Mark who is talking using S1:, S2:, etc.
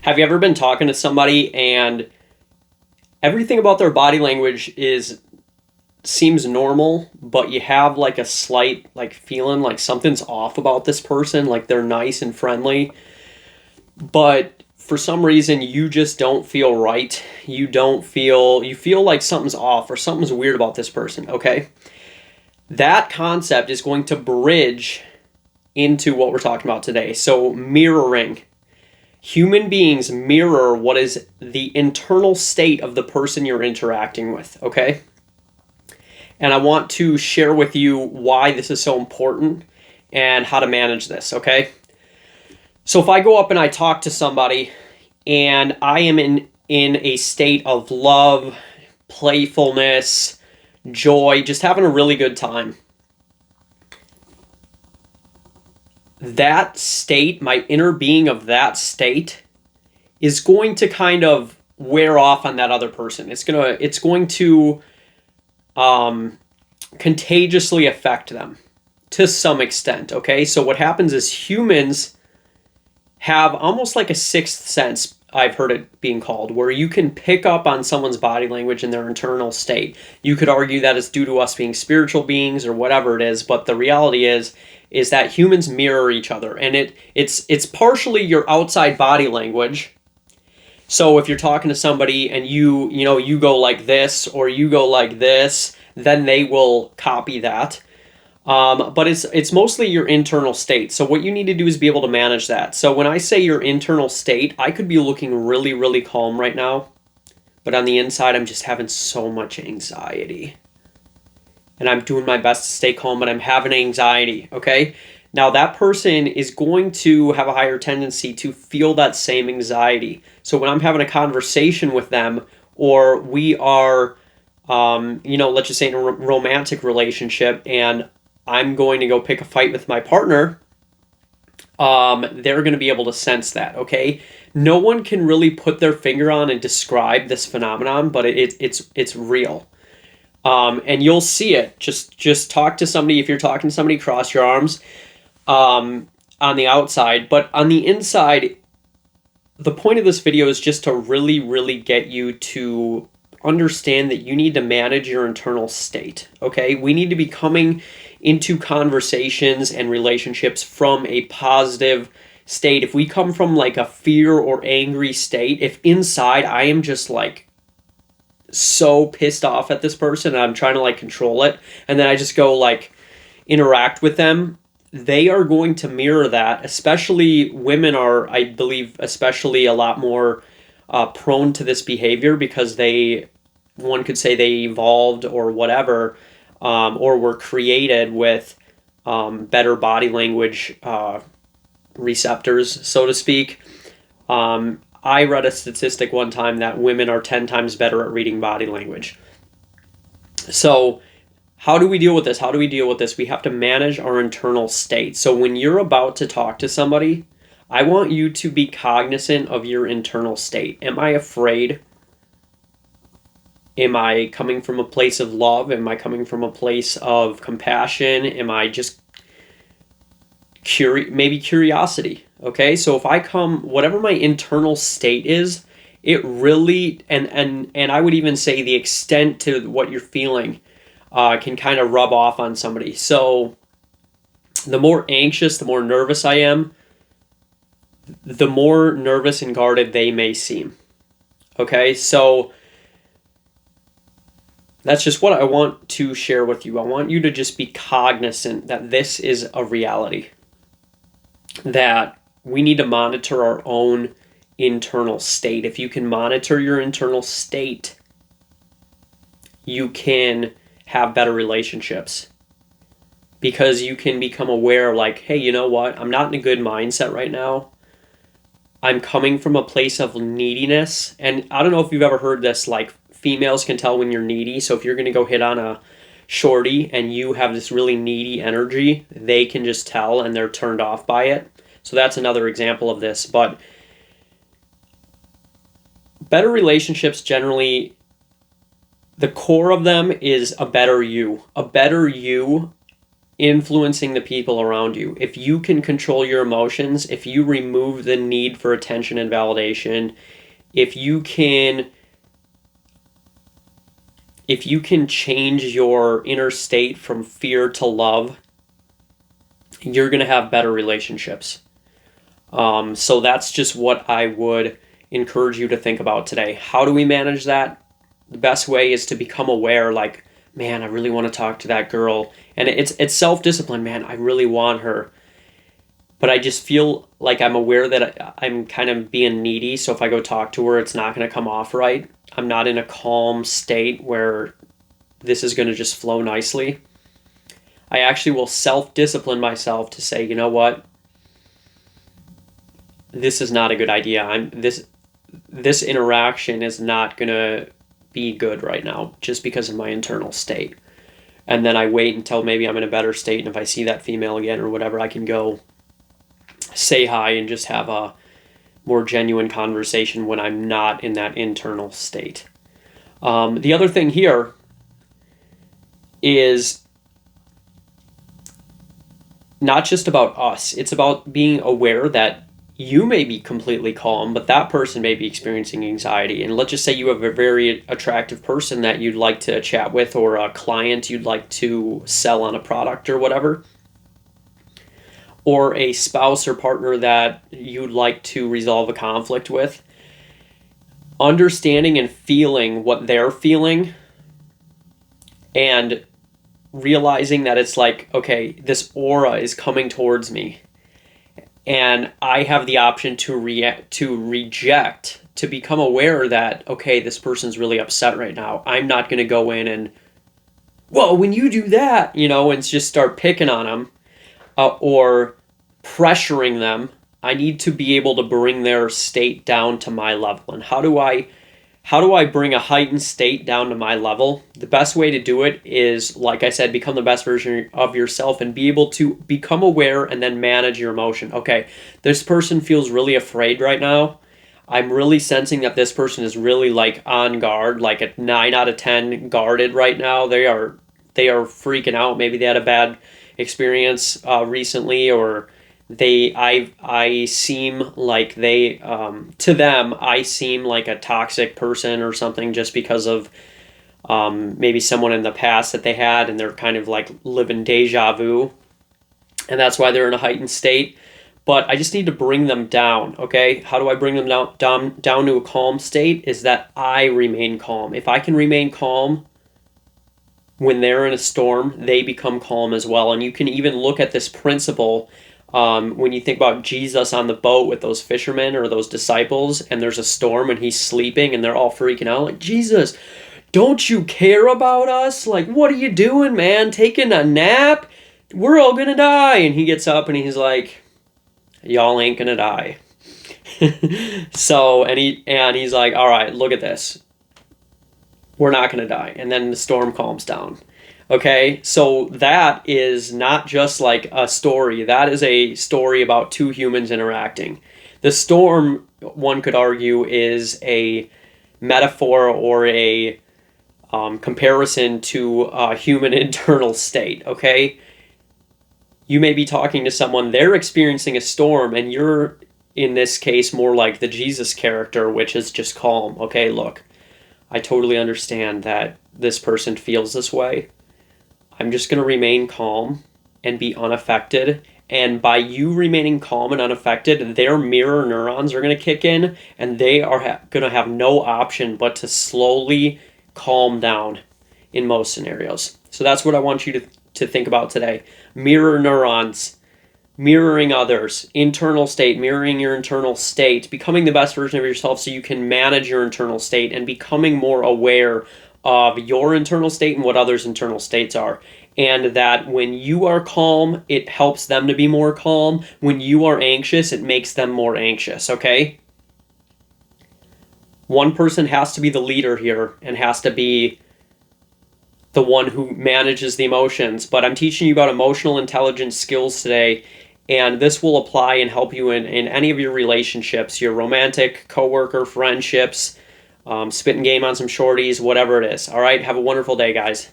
S1: Have you ever been talking to somebody and everything about their body language is seems normal, but you have like a slight like feeling like something's off about this person, like they're nice and friendly, but for some reason you just don't feel right. You feel like something's off or something's weird about this person, okay? That concept is going to bridge into what we're talking about today. So mirroring. Human beings mirror what is the internal state of the person you're interacting with, okay? And I want to share with you why this is so important and how to manage this, okay? So if I go up and I talk to somebody and I am in a state of love, playfulness, joy, just having a really good time, that state, my inner being of that state, is going to kind of wear off on that other person. It's going to contagiously affect them to some extent. Okay, so what happens is humans have almost like a sixth sense. I've heard it being called, where you can pick up on someone's body language and their internal state. You could argue that it's due to us being spiritual beings or whatever it is, but the reality is that humans mirror each other, and it's partially your outside body language. So if you're talking to somebody and you go like this or you go like this, then they will copy that. But it's mostly your internal state. So what you need to do is be able to manage that. So when I say your internal state, I could be looking really, really calm right now, but on the inside, I'm just having so much anxiety. And I'm doing my best to stay calm, but I'm having anxiety, okay? Now that person is going to have a higher tendency to feel that same anxiety. So when I'm having a conversation with them, or we are, let's just say in a romantic relationship, and I'm going to go pick a fight with my partner, they're going to be able to sense that, okay? No one can really put their finger on and describe this phenomenon, but it's real. And you'll see it. Just talk to somebody. If you're talking to somebody, cross your arms on the outside. But on the inside, the point of this video is just to really, really get you to understand that you need to manage your internal state, okay? We need to be coming into conversations and relationships from a positive state. If we come from like a fear or angry state, if inside I am just like so pissed off at this person and I'm trying to like control it, and then I just go like interact with them, they are going to mirror that. Especially women are, I believe, especially a lot more prone to this behavior because one could say they evolved or whatever, or were created with better body language receptors, so to speak. I read a statistic one time that women are 10 times better at reading body language. So how do we deal with this? How do we deal with this? We have to manage our internal state. So when you're about to talk to somebody, I want you to be cognizant of your internal state. Am I afraid? Am I coming from a place of love? Am I coming from a place of compassion? Am I just maybe curiosity? Okay, so if I come, whatever my internal state is, it really, and I would even say the extent to what you're feeling can kind of rub off on somebody. So the more anxious, the more nervous I am, the more nervous and guarded they may seem. Okay, so that's just what I want to share with you. I want you to just be cognizant that this is a reality, that we need to monitor our own internal state. If you can monitor your internal state, you can have better relationships, because you can become aware like, hey, you know what? I'm not in a good mindset right now. I'm coming from a place of neediness. And I don't know if you've ever heard this, like females can tell when you're needy. So if you're going to go hit on a shorty and you have this really needy energy, they can just tell and they're turned off by it. So that's another example of this. But better relationships generally, the core of them is a better you. A better you influencing the people around you. If you can control your emotions, if you remove the need for attention and validation, if you can change your inner state from fear to love, you're going to have better relationships. So that's just what I would encourage you to think about today. How do we manage that? The best way is to become aware, like, man, I really want to talk to that girl. And it's self-discipline, man. I really want her. But I just feel like I'm aware that I'm kind of being needy. So if I go talk to her, it's not going to come off right. I'm not in a calm state where this is going to just flow nicely. I actually will self-discipline myself to say, you know what? This is not a good idea. This interaction is not going to be good right now just because of my internal state. And then I wait until maybe I'm in a better state, and if I see that female again or whatever, I can go say hi and just have a more genuine conversation when I'm not in that internal state. The other thing here is not just about us. It's about being aware that you may be completely calm, but that person may be experiencing anxiety. And let's just say you have a very attractive person that you'd like to chat with, or a client you'd like to sell on a product or whatever, or a spouse or partner that you'd like to resolve a conflict with. Understanding and feeling what they're feeling and realizing that it's like, okay, this aura is coming towards me, and I have the option to reject, to become aware that, okay, this person's really upset right now. I'm not going to go in and, well, when you do that, and just start picking on them or pressuring them. I need to be able to bring their state down to my level. And how do I bring a heightened state down to my level? The best way to do it is, like I said, become the best version of yourself and be able to become aware and then manage your emotion. Okay, this person feels really afraid right now. I'm really sensing that this person is really like on guard, like a 9 out of 10 guarded right now. They are freaking out. Maybe they had a bad experience recently, or I seem like they, to them, I seem like a toxic person or something, just because of maybe someone in the past that they had, and they're kind of like living deja vu, and that's why they're in a heightened state. But I just need to bring them down, okay? How do I bring them down to a calm state? Is that I remain calm. If I can remain calm when they're in a storm, they become calm as well. And you can even look at this principle when you think about Jesus on the boat with those fishermen or those disciples, and there's a storm and he's sleeping and they're all freaking out like, Jesus, don't you care about us? Like, what are you doing, man? Taking a nap? We're all gonna die. And he gets up and he's like, y'all ain't gonna die. So, and he's like, all right, look at this. We're not gonna die. And then the storm calms down. Okay, so that is not just like a story. That is a story about two humans interacting. The storm, one could argue, is a metaphor or a comparison to a human internal state, okay? You may be talking to someone, they're experiencing a storm, and you're, in this case, more like the Jesus character, which is just calm. Okay, look, I totally understand that this person feels this way. I'm just going to remain calm and be unaffected. And by you remaining calm and unaffected, their mirror neurons are going to kick in, and they are going to have no option but to slowly calm down in most scenarios. So that's what I want you to think about today. Mirror neurons, mirroring others, internal state, mirroring your internal state, becoming the best version of yourself so you can manage your internal state, and becoming more aware of your internal state and what others' internal states are. And that when you are calm, it helps them to be more calm. When you are anxious, it makes them more anxious, okay? One person has to be the leader here and has to be the one who manages the emotions. But I'm teaching you about emotional intelligence skills today, and this will apply and help you in any of your relationships, your romantic, coworker, friendships, spitting game on some shorties, whatever it is. All right, have a wonderful day, guys.